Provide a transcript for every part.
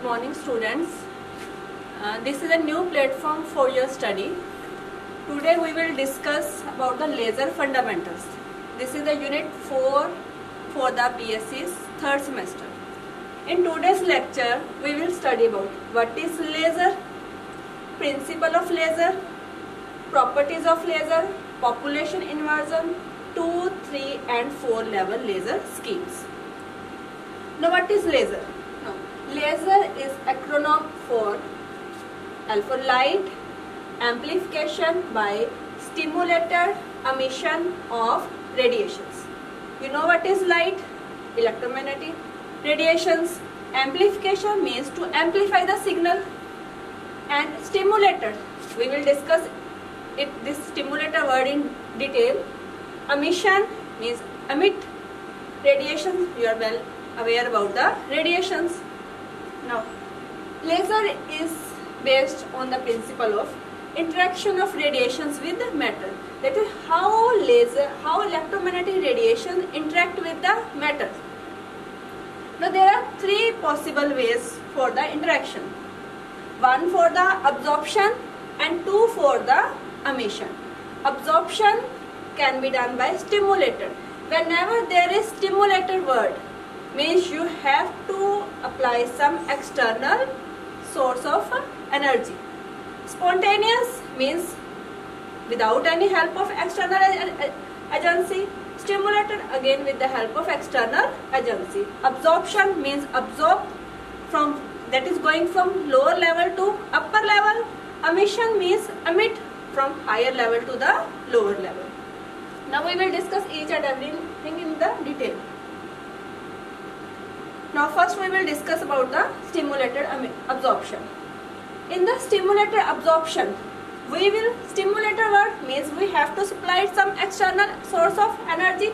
Good morning, students. This is a new platform for your study. Today we will discuss about the laser fundamentals. This is the unit 4 for the BSc's third semester. In today's lecture, we will study about what is laser, principle of laser, properties of laser, population inversion, 2, 3 and 4 level laser schemes. Now what is laser? Now, laser is acronym for L for light, amplification by stimulated emission of radiations. You know what is light? Electromagnetic radiations. Amplification means to amplify the signal, and stimulated, we will discuss this stimulator word in detail. Emission means emit radiation. You are well aware about the radiations. Now, laser is based on the principle of interaction of radiations with the matter. That is how electromagnetic radiation interact with the matter. Now there are three possible ways for the interaction. One for the absorption and two for the emission. Absorption can be done by stimulator. Whenever there is stimulator word, means you have to apply some external source of energy. Spontaneous means without any help of external agency. Stimulated again with the help of external agency. Absorption means absorb from, that is going from lower level to upper level. Emission means emit from higher level to the lower level. Now we will discuss each and everything in the detail. Now first we will discuss about the stimulated absorption. In the stimulated absorption, stimulator word means we have to supply some external source of energy.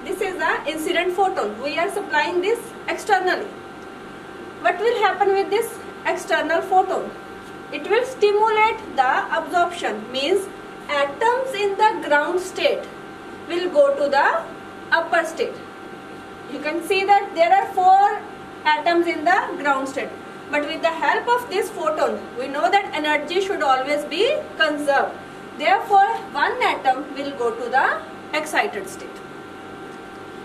This is the incident photon. We are supplying this externally. What will happen with this external photon? It will stimulate the absorption, means atoms in the ground state will go to the upper state. You can see that there are 4 atoms in the ground state. But with the help of this photon, we know that energy should always be conserved. Therefore, one atom will go to the excited state.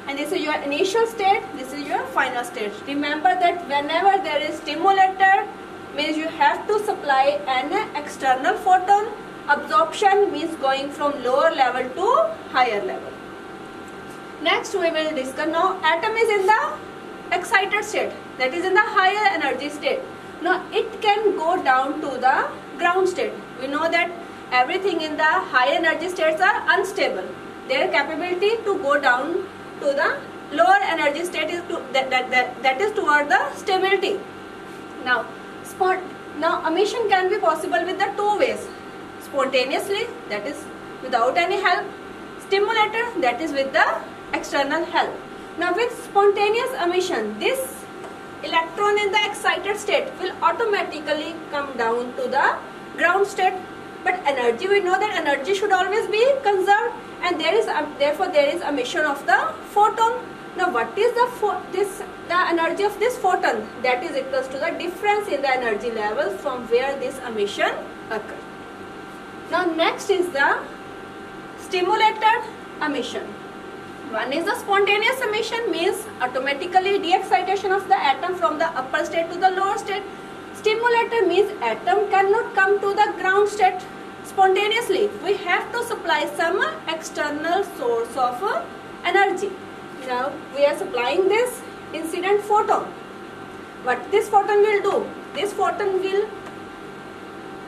And this is your initial state, this is your final state. Remember that whenever there is stimulator, means you have to supply an external photon. Absorption means going from lower level to higher level. Next we will discuss, now atom is in the excited state, that is in the higher energy state. Now it can go down to the ground state. We know that everything in the higher energy states are unstable. Their capability to go down to the lower energy state is that is toward the stability. Now emission can be possible with the 2 ways. Spontaneously, that is without any help. Stimulator, that is with the external help. Now with spontaneous emission, this electron in the excited state will automatically come down to the ground state. But energy, we know that energy should always be conserved, and therefore there is emission of the photon. Now what is the energy of this photon? That is equals to the difference in the energy levels from where this emission occurs. Now next is the stimulated emission. One is the spontaneous emission, means automatically de-excitation of the atom from the upper state to the lower state. Stimulated means atom cannot come to the ground state spontaneously. We have to supply some external source of energy. Now we are supplying this incident photon. What this photon will do? This photon will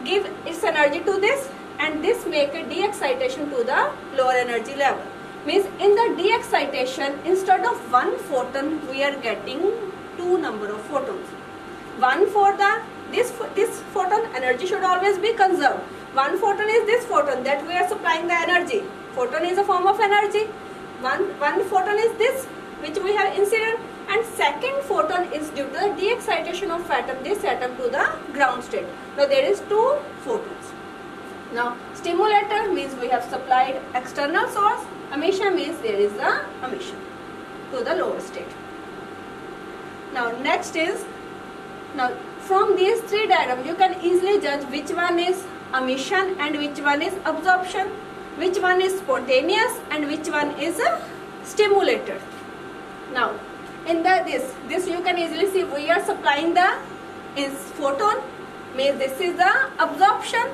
give its energy to this, and this make a de-excitation to the lower energy level. Means in the de-excitation, instead of 1 photon, we are getting 2 number of photons. One for this photon, energy should always be conserved. One photon is this photon that we are supplying the energy. Photon is a form of energy. One photon is this, which we have incident, and second photon is due to the de-excitation of this atom to the ground state. Now there is 2 photons. Now stimulator means we have supplied external source. Emission means there is the emission to the lower state. Now next is Now from these three diagrams you can easily judge which one is emission and which one is absorption, which one is spontaneous and which one is stimulated. Now in this you can easily see we are supplying the photon, means this is the absorption.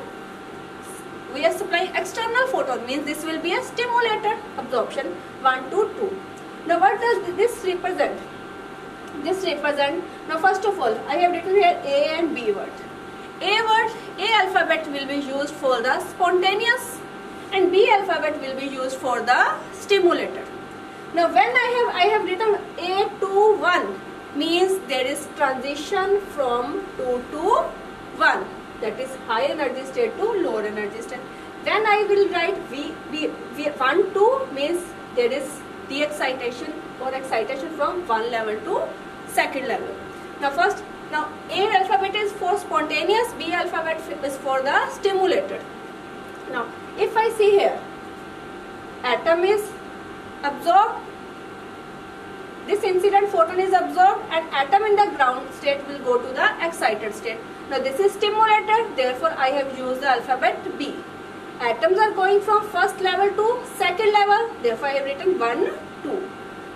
We are supplying external photon, means this will be a stimulated absorption 1 to 2. Now what does this represent? This represent, now first of all I have written here A and B word. A alphabet will be used for the spontaneous and B alphabet will be used for the stimulated. Now when I have written A to 1, means there is transition from 2 to 1, that is high energy state to lower energy state. Then I will write V1 to, means there is de-excitation or excitation from one level to second level. Now A alphabet is for spontaneous, B alphabet is for the stimulated. Now if I see here, atom is absorbed, this incident photon is absorbed and atom in the ground state will go to the excited state. Now this is stimulated, therefore I have used the alphabet B. Atoms are going from first level to second level, therefore I have written 1, 2.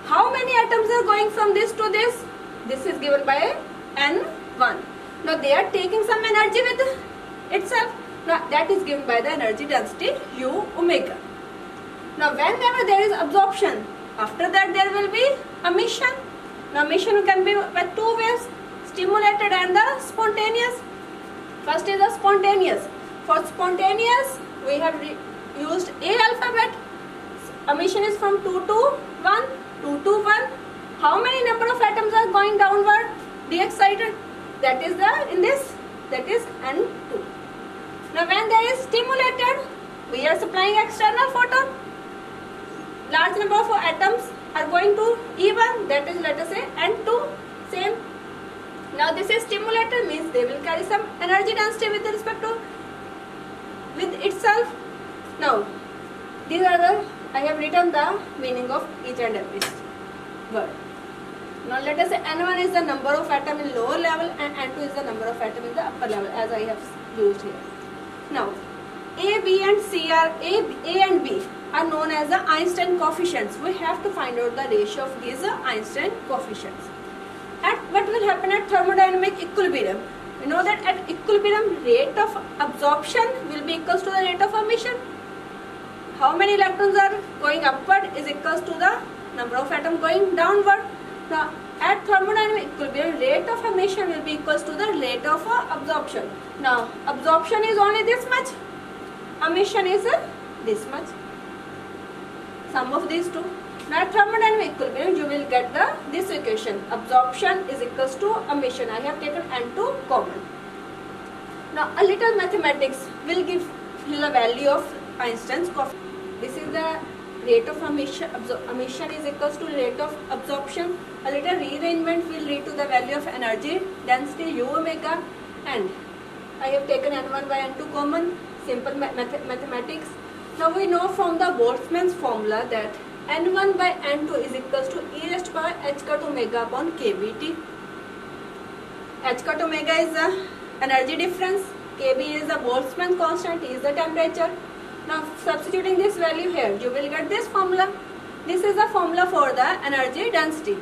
How many atoms are going from this to this? This is given by N1. Now they are taking some energy with itself. Now that is given by the energy density U omega. Now whenever there is absorption, after that there will be emission. Now emission can be by two ways, stimulated and the spontaneous. First is the spontaneous. For spontaneous we have used A alphabet. Emission is from 2 to 1, 2 to 1. How many number of atoms are going downward, de-excited? That is that is N2. Now when there is stimulated, we are supplying external photon. Large number of atoms are going to E1, that is let us say N2, same. Now this is stimulated, means they will carry some energy density with respect to with itself. Now these are the, I have written the meaning of each and every word. Now let us say N1 is the number of atom in lower level and N2 is the number of atom in the upper level, as I have used here. Now A, B and C are A and B are known as the Einstein coefficients. We have to find out the ratio of these Einstein coefficients. At what will happen at thermodynamic equilibrium? We know that at equilibrium rate of absorption will be equals to the rate of emission. How many electrons are going upward is equals to the number of atoms going downward. Now at thermodynamic equilibrium rate of emission will be equals to the rate of absorption. Now absorption is only this much, emission is this much, sum of these two. Now at thermodynamic equilibrium you will get this equation, absorption is equals to emission. I have taken N2 common. Now a little mathematics will give you the value of Einstein's coefficient. This is the rate of emission, emission is equals to rate of absorption. A little rearrangement will lead to the value of energy density U omega, and I have taken N1 by N2 common, simple mathematics. Now we know from the Boltzmann's formula that N1 by N2 is equals to e raised to power h cut omega upon kBt. H cut omega is the energy difference, kB is the Boltzmann constant, is the temperature. Now substituting this value here, you will get this formula. This is the formula for the energy density.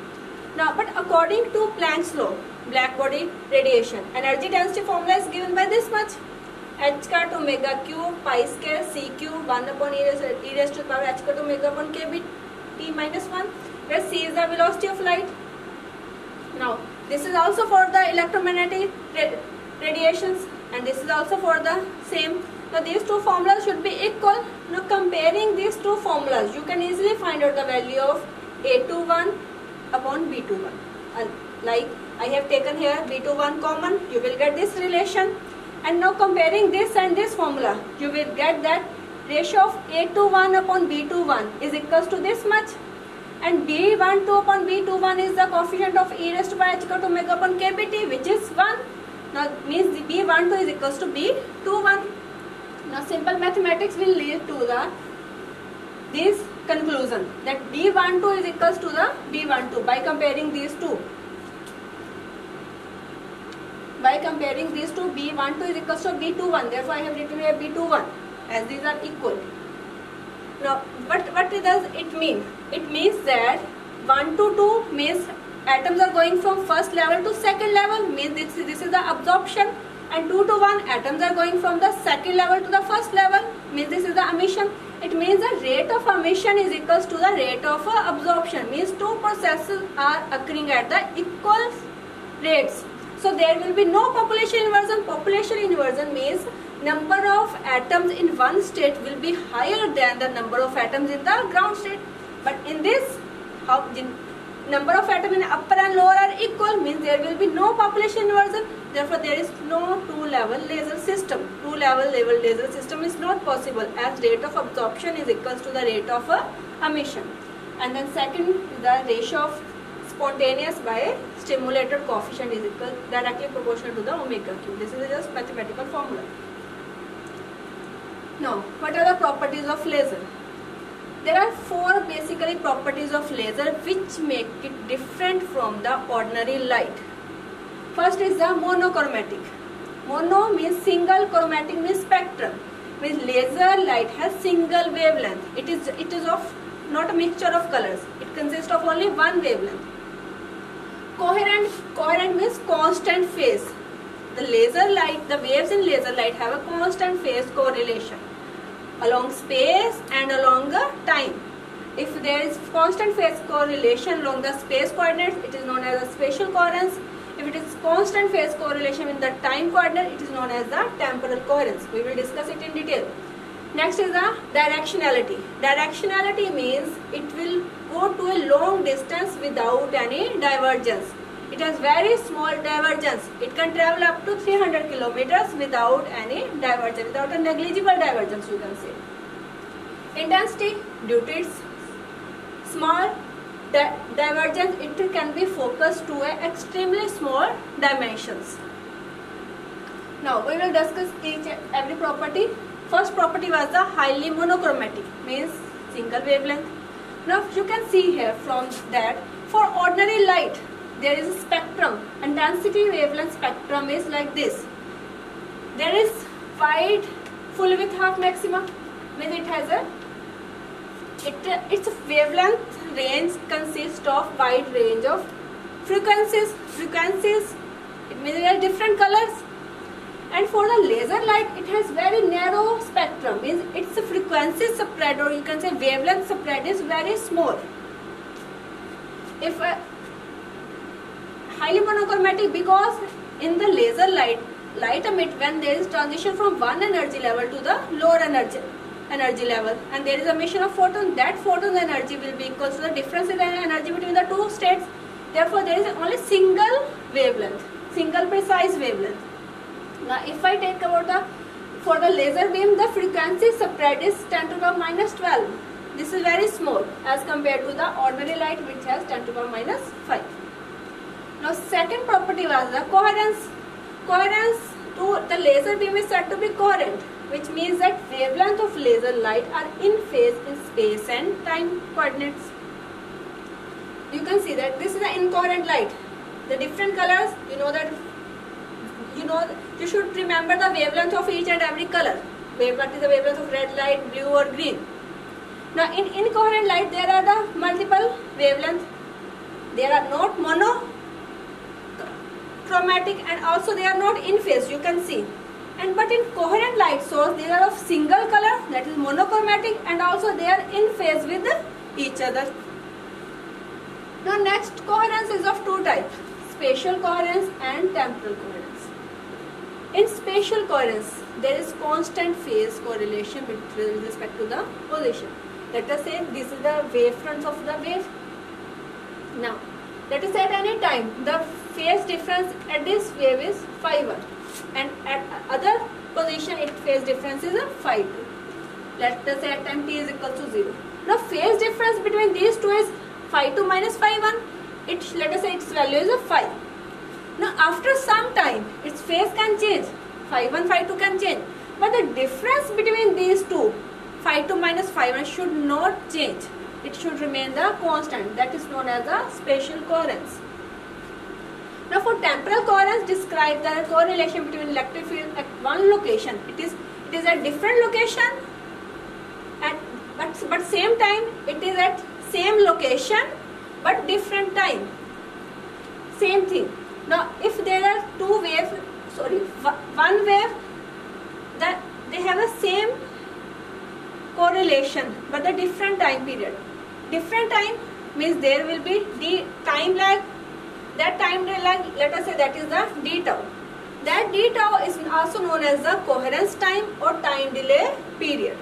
Now but according to Planck's law, black body radiation, energy density formula is given by this much, h cut omega cube pi square c cube 1 upon e raised to the power h cut omega upon kb t minus 1, where c is the velocity of light. Now this is also for the electromagnetic radiations and this is also for the same. Now these two formulas should be equal. Now comparing these two formulas, you can easily find out the value of A21 upon B21. Like I have taken here B21 common, you will get this relation. And now comparing this and this formula, you will get that ratio of A21 upon B21 is equals to this much, and B12 upon B21 is the coefficient of e raised to power h cut omega upon kBt, which is 1. Now means B12 is equals to B21. Now simple mathematics will lead to this conclusion that B12 is equals to the B12 by comparing these two. by comparing these two, B12 is equals to B21. Therefore, I have written here B21 as these are equal. Now, what does it mean? It means that 1 to 2 means atoms are going from first level to second level, means this is the absorption, and 2 to 1 atoms are going from the second level to the first level, means this is the emission. It means the rate of emission is equals to the rate of absorption, means two processes are occurring at the equal rates. So there will be no population inversion. Population inversion means number of atoms in one state will be higher than the number of atoms in the ground state. But in this, how the number of atoms in upper and lower are equal, means there will be no population inversion. Therefore, there is no two-level laser system. Two-level laser system is not possible, as rate of absorption is equals to the rate of emission. And then second, the ratio of spontaneous by stimulated coefficient is equal directly proportional to the omega cube. This is just mathematical formula. Now, what are the properties of laser? There are four basically properties of laser which make it different from the ordinary light. First is the monochromatic. Mono means single, chromatic means spectrum. Means laser light has single wavelength. It is of not a mixture of colors. It consists of only one wavelength. Coherent means constant phase. The laser light, the waves in laser light have a constant phase correlation along space and along time. If there is constant phase correlation along the space coordinates, it is known as a spatial coherence. If it is constant phase correlation in the time coordinate, it is known as the temporal coherence. We will discuss it in detail. Next is the directionality. Directionality means it will go to a long distance without any divergence. It has very small divergence. It can travel up to 300 kilometers without any divergence, without a negligible divergence, you can say. Intensity, due to its small divergence, it can be focused to a extremely small dimensions. Now we will discuss each every property. First property was the highly monochromatic, means single wavelength. Now you can see here from that, for ordinary light there is a spectrum. Intensity wavelength spectrum is like this. There is wide full width half maximum, means it has a its wavelength range consists of wide range of frequencies. It means there are different colors. And for the laser light, it has very narrow spectrum, means its frequency spread, or you can say wavelength spread, is very small. If highly monochromatic, because in the laser light emit when there is transition from one energy level to the lower energy level, and there is emission of photon, that photon energy will be equal to the difference in energy between the two states. Therefore, there is only single wavelength, single precise wavelength. Now, if I take about for the laser beam, the frequency spread is 10 to the power minus 12. This is very small as compared to the ordinary light, which has 10 to the power minus 5. Now, second property was the coherence. Coherence to the laser beam is said to be coherent, which means that wavelength of laser light are in phase in space and time coordinates. You can see that this is an incoherent light. The different colors, you should remember the wavelength of each and every color. What is the wavelength of red light, blue or green? Now in incoherent light there are the multiple wavelengths. They are not monochromatic and also they are not in phase, you can see. But in coherent light source they are of single color, that is monochromatic, and also they are in phase with each other. Now next, coherence is of two types, spatial coherence and temporal coherence. In spatial coherence, there is constant phase correlation with respect to the position. Let us say this is the wavefront of the wave. Now, let us say at any time, the phase difference at this wave is phi1, and at other position its phase difference is phi2. Let us say at time t is equal to 0. Now, phase difference between these two is phi2 minus phi1. Let us say its value is phi. Now, after some time, its phase can change. Phi1, phi2 can change. But the difference between these two, phi2 minus phi1, should not change. It should remain the constant. That is known as the spatial coherence. Now for temporal coherence, describe the correlation between electric field at one location. It is at different location but same time it is at same location but different time. Same thing. Now if there are one wave that they have a same correlation but the different time period. Different time means there will be the time lag. That time lag, let us say that is the d tau. That d tau is also known as the coherence time or time delay period.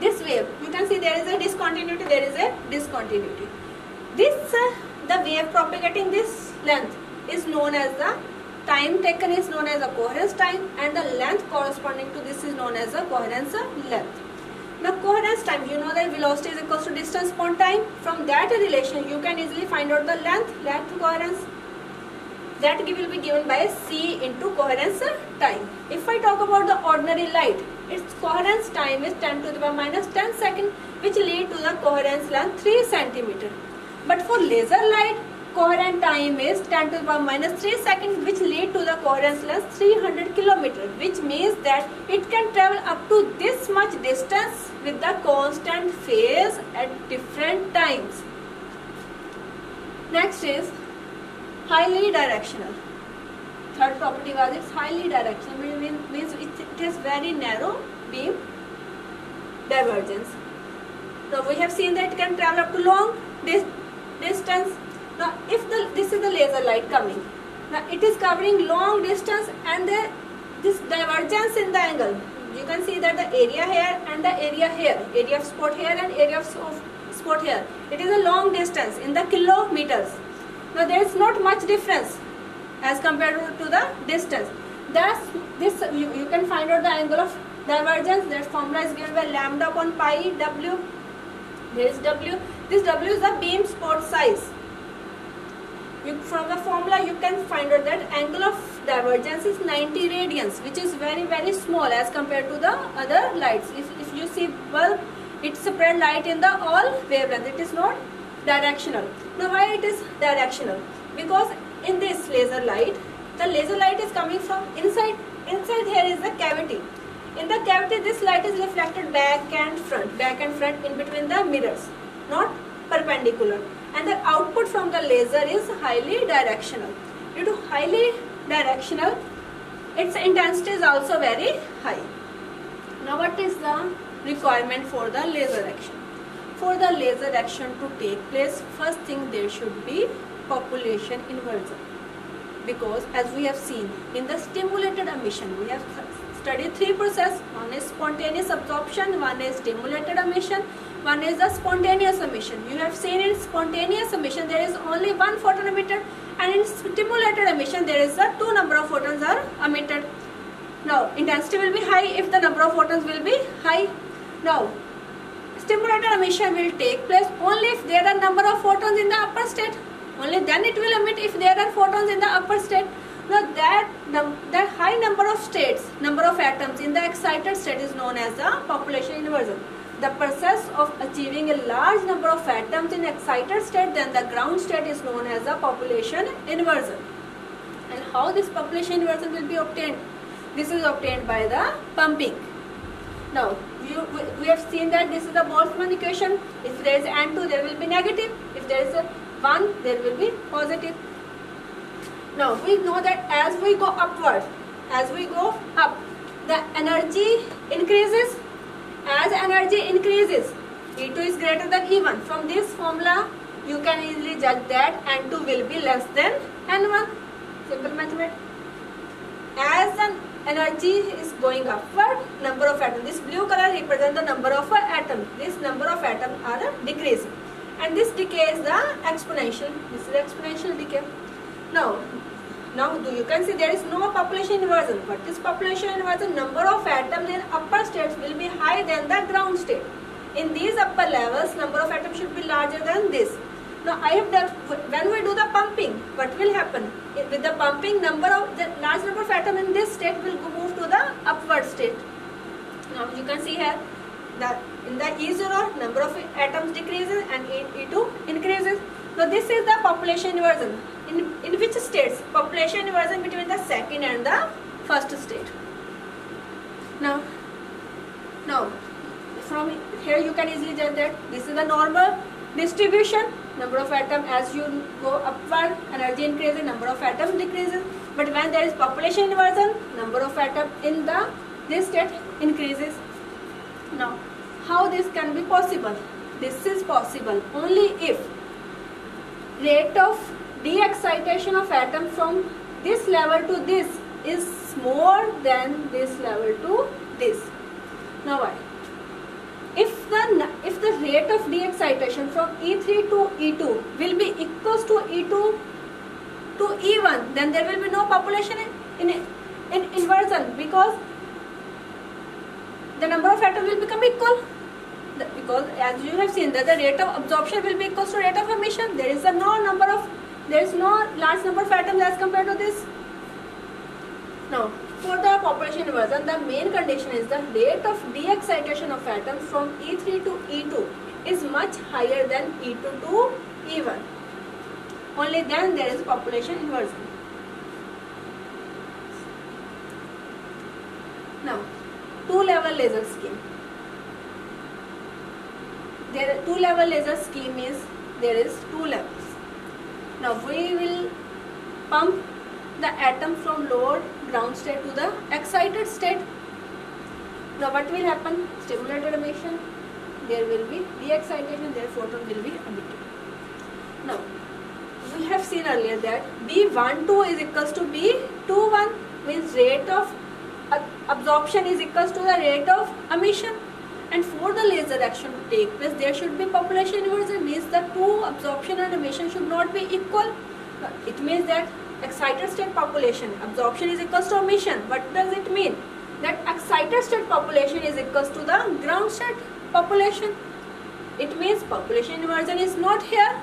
This wave, you can see there is a discontinuity, the wave propagating this length is known as the time taken is known as the coherence time, and the length corresponding to this is known as the coherence length. Now coherence time, you know that velocity is equals to distance upon time. From that relation you can easily find out the length coherence. That will be given by C into coherence time. If I talk about the ordinary light, its coherence time is 10 to the power minus 10 seconds, which lead to the coherence length 3 centimeter. But for laser light, coherent time is 10 to the power minus 3 seconds, which lead to the coherence length 300 kilometer, which means that it can travel up to this much distance with the constant phase at different times. Next is highly directional. Third property was it's highly directional, means it has very narrow beam divergence. Now we have seen that it can travel up to long distance. Now if this is the laser light coming, now it is covering long distance, and this divergence in the angle, you can see that the area here and the area here, area of spot here and area of spot here, it is a long distance in the kilometers. Now there is not much difference as compared to the distance. Thus this you can find out the angle of divergence. That formula is given by lambda upon pi w. There is w. This w is the beam spot size. From the formula you can find out that angle of divergence is 90 radians, which is very small as compared to the other lights. If you see bulb, it spread light in the all wavelength. It is not directional. Now why it is directional? Because in this laser light, the laser light is coming from inside. Inside here is the cavity. In the cavity, this light is reflected back and front in between the mirrors, not perpendicular. And the output from the laser is highly directional. Due to highly directional, its intensity is also very high. Now what is the requirement for the laser action? For the laser action to take place, first thing there should be population inversion. Because as we have seen in the stimulated emission, we have studied three processes. One is spontaneous absorption, one is stimulated emission, one is the spontaneous emission. You have seen in spontaneous emission there is only one photon emitted, and in stimulated emission there is a two number of photons are emitted. Now intensity will be high if the number of photons will be high. Now stimulated emission will take place only if there are number of photons in the upper state. Only then it will emit if there are photons in the upper state. Now that high number of states, number of atoms in the excited state is known as the population inversion. The process of achieving a large number of atoms in excited state than the ground state is known as the population inversion. And how this population inversion will be obtained? This is obtained by the pumping. Now we have seen that this is the Boltzmann equation. If there is N2, there will be negative. If there is a 1, there will be positive. Now we know that as we go upward, as we go up, the energy increases. As energy increases, E2 is greater than E1. From this formula, you can easily judge that N2 will be less than N1. Simple mathematics. As the energy is going upward, number of atoms. This blue color represents the number of atoms. This number of atoms are decreasing. And this decay is the exponential. This is exponential decay. Now you can see there is no population inversion. What is population inversion? Number of atoms in upper states will be higher than the ground state. In these upper levels, number of atoms should be larger than this. Now when we do the pumping, what will happen? With the pumping, the large number of atoms in this state will move to the upward state. Now you can see here that in the E0, number of atoms decreases and E2 increases. Now this is the population inversion. In which states? Population inversion between the second and the first state. Now from here you can easily judge that this is the normal distribution. Number of atoms, as you go upward, energy increases, number of atoms decreases. But when there is population inversion, number of atoms in this state increases. Now, how this can be possible? This is possible only if rate of de-excitation of atom from this level to this is more than this level to this. Now why? If the rate of de-excitation from E3 to E2 will be equals to E2 to E1, then there will be no population in inversion, because the number of atoms will become equal. Because as you have seen that the rate of absorption will be equals to rate of emission. There is no large number of atoms as compared to this. Now, for the population inversion, the main condition is the rate of de-excitation of atoms from E3 to E2 is much higher than E2 to E1. Only then there is population inversion. Now, two-level laser scheme. Two-level laser scheme is there is two levels. Now we will pump the atom from lower ground state to the excited state. Now what will happen? Stimulated emission. There will be de-excitation. Their photon will be emitted. Now we have seen earlier that B12 is equals to B21, means rate of absorption is equals to the rate of emission. And for the laser action to take place, there should be population inversion, means the two absorption and emission should not be equal. It means that excited state population, absorption is equals to emission. What does it mean? That excited state population is equals to the ground state population. It means population inversion is not here.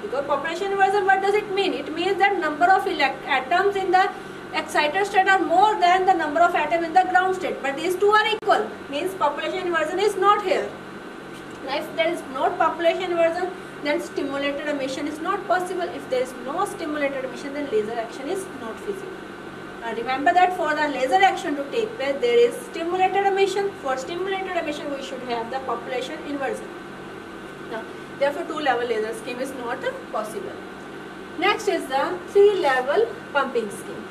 Because population inversion, what does it mean? It means that number of atoms in the excited state are more than the number of atoms in the ground state, but these two are equal, means population inversion is not here. Now if there is not population inversion, then stimulated emission is not possible. If there is no stimulated emission, then laser action is not feasible. Now remember that for the laser action to take place, there is stimulated emission. For stimulated emission, we should have the population inversion. Now therefore two-level laser scheme is not possible. Next is the three-level pumping scheme.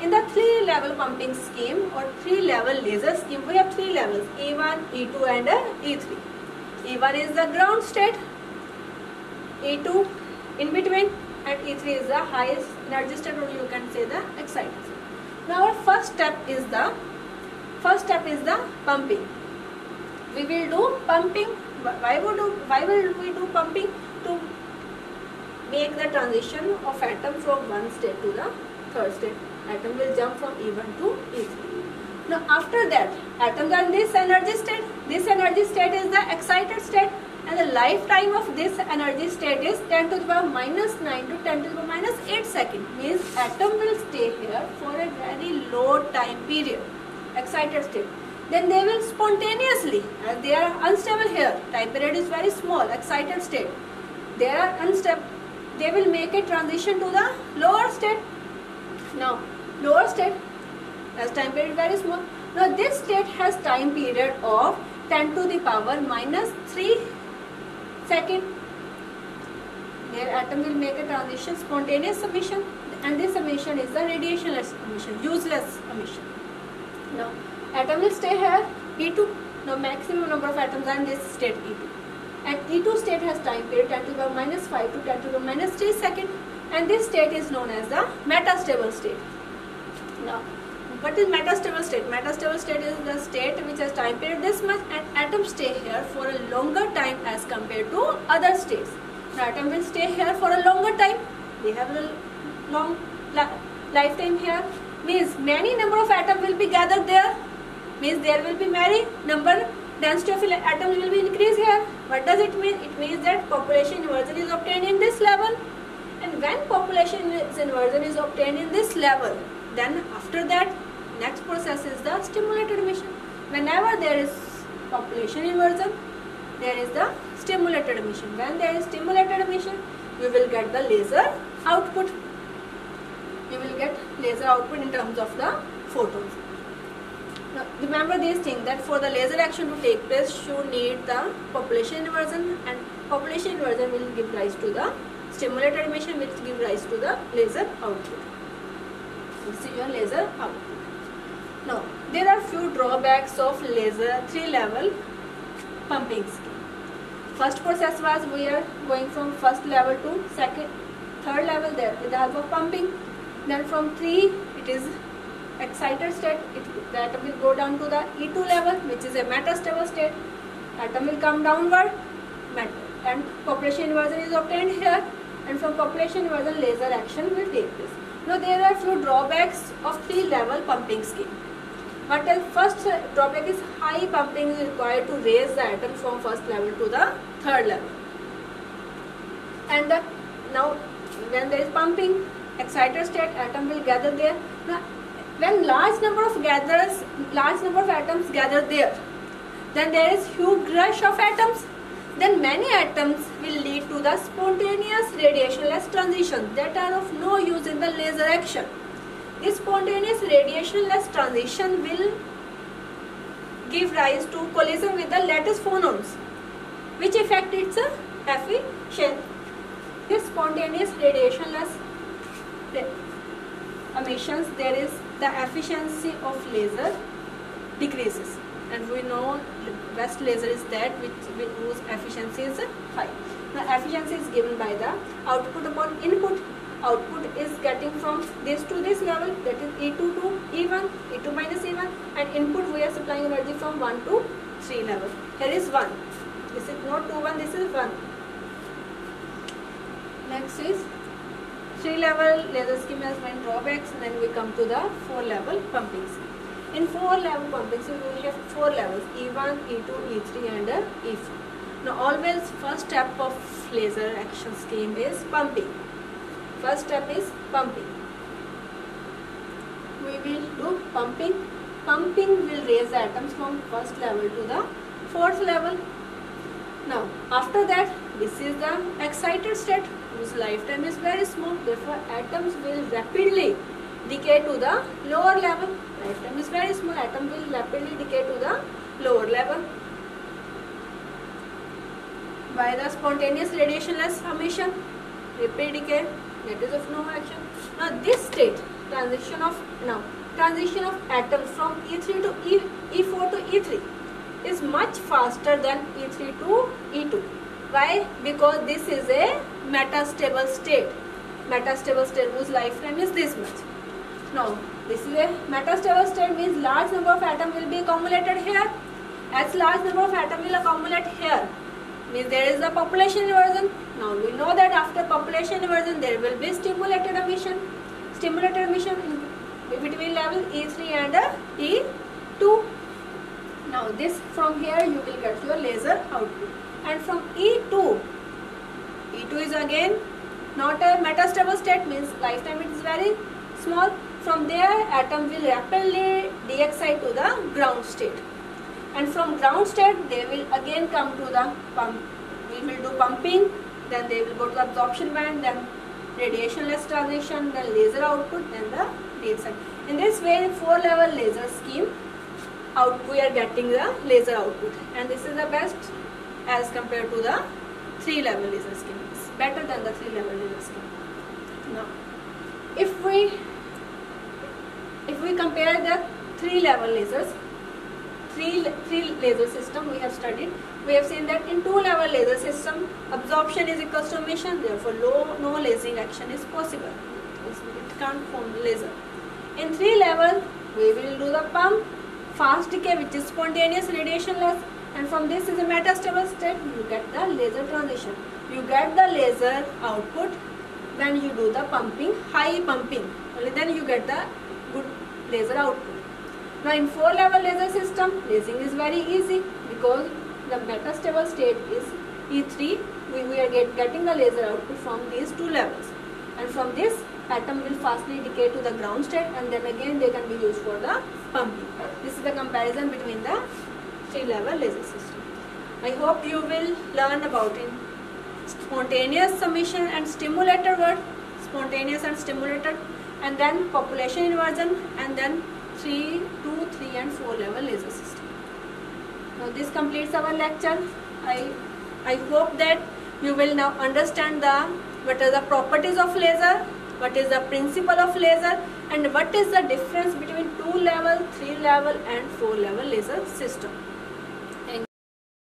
In the three-level pumping scheme or three-level laser scheme, we have three levels: E1, E2 and E3. E1 is the ground state, E2 in between, and E3 is the highest energy state, or you can say the excited state. Now our first step is the pumping. We will do pumping. Why will we do pumping? To make the transition of atom from one state to the third state. Atom will jump from E1 to E3. Now after that, atoms are in this energy state. This energy state is the excited state, and the lifetime of this energy state is 10 to the power minus 9 to 10 to the power minus 8 seconds. Means atom will stay here for a very low time period, excited state. Then they will spontaneously, as they are unstable here, time period is very small, excited state, they are unstable, they will make a transition to the lower state. Now lower state, as time period is very small. Now this state has time period of 10 to the power minus 3 seconds. Their atom will make a transition, spontaneous emission, and this emission is the radiationless emission, useless emission. Now atom will stay here, E2. Now maximum number of atoms are in this state, E2. And E2 state has time period 10 to the power minus 5 to 10 to the power minus 3 seconds. And this state is known as the metastable state. Now, what is metastable state? Metastable state is the state which has time period this much and atoms stay here for a longer time as compared to other states. The atom will stay here for a longer time. They have a long lifetime here. Means many number of atoms will be gathered there. Means there will be many number, density of atoms will be increased here. What does it mean? It means that population inversion is obtained in this level. And when population inversion is obtained in this level, then after that, next process is the stimulated emission. Whenever there is population inversion, there is the stimulated emission. When there is stimulated emission, you will get the laser output. You will get laser output in terms of the photons. Now remember these things, that for the laser action to take place, you need the population inversion, and population inversion will give rise to the stimulated emission, which give rise to the laser output. This is your laser output. Now there are few drawbacks of laser 3-level pumping scheme. First process was we are going from first level to third level there with the help of pumping. Then from 3 it is excited state, the atom will go down to the E2 level, which is a metastable state. Atom will come downward and population inversion is obtained here, and from population inversion laser action will take place. Now there are few drawbacks of 3-level pumping scheme. But the first drawback is high pumping is required to raise the atom from first level to the third level. And now when there is pumping, excited state, atom will gather there. Now when large number of atoms gather there, then there is huge rush of atoms. Then many atoms will lead to the spontaneous radiationless transitions that are of no use in the laser action. This spontaneous radiationless transition will give rise to collision with the lattice phonons, which affect its efficiency. This spontaneous radiationless emissions, there is the efficiency of laser decreases, and we know best laser is that whose efficiency is high. The efficiency is given by the output upon input. Output is getting from this to this level, that is E2 to E1, E2 minus E1, and input we are supplying energy from 1 to 3 level. Here is 1. This is not 2, 1, this is 1. Next is 3-level laser scheme has many drawbacks, and then we come to the 4-level pumping scheme. In 4-level pumping scheme we have 4 levels: E1, E2, E3 and E4. Now always first step of laser action scheme is pumping. First step is pumping. We will do pumping. Pumping will raise the atoms from first level to the 4th level. Now after that, this is the excited state whose lifetime is very small. Therefore atoms will rapidly decay to the lower level. Lifetime is very small. Atom will rapidly decay to the lower level by the spontaneous radiationless emission, rapid decay, that is of no action. Now this state, transition of atoms from E3 to E4 to E3 is much faster than E3 to E2. Why? Because this is a metastable state. Metastable state whose lifetime is this much. Now this is a metastable state, means large number of atoms will be accumulated here. As large number of atoms will accumulate here, means there is a population inversion. Now we know that after population inversion there will be stimulated emission. Stimulated emission in between level E3 and E2. Now this, from here you will get your laser output. And from E2 is again not a metastable state, means lifetime it is very small. From there atom will rapidly de-excite to the ground state. And from ground state they will again come to the pump. We will do pumping, then they will go to the absorption band, then radiationless transition, then laser output, then the de-excite. In this way, 4-level laser scheme we are getting the laser output, and this is the best as compared to the 3-level laser scheme. It's better than the 3-level laser scheme. Now if we compare the 3-level lasers, three laser system we have studied, we have seen that in 2-level laser system absorption is equals to emission, therefore no lasing action is possible. It can't form laser. In 3-level we will do the pump, fast decay, which is spontaneous radiationless, and from this is a metastable state. You get the laser transition, you get the laser output. When you do the pumping, high pumping, only then you get the good laser output. Now in 4-level laser system, lasing is very easy because the metastable state is E3. We are getting the laser output from these 2 levels, and from this atom will fastly decay to the ground state, and then again they can be used for the pumping. This is the comparison between the 3-level laser system. I hope you will learn about it spontaneous emission and stimulator word, spontaneous and stimulator, and then population inversion, and then 2, 3 and 4 level laser system. Now this completes our lecture. I hope that you will now understand what are the properties of laser, what is the principle of laser, and what is the difference between 2 level, 3 level and 4 level laser system.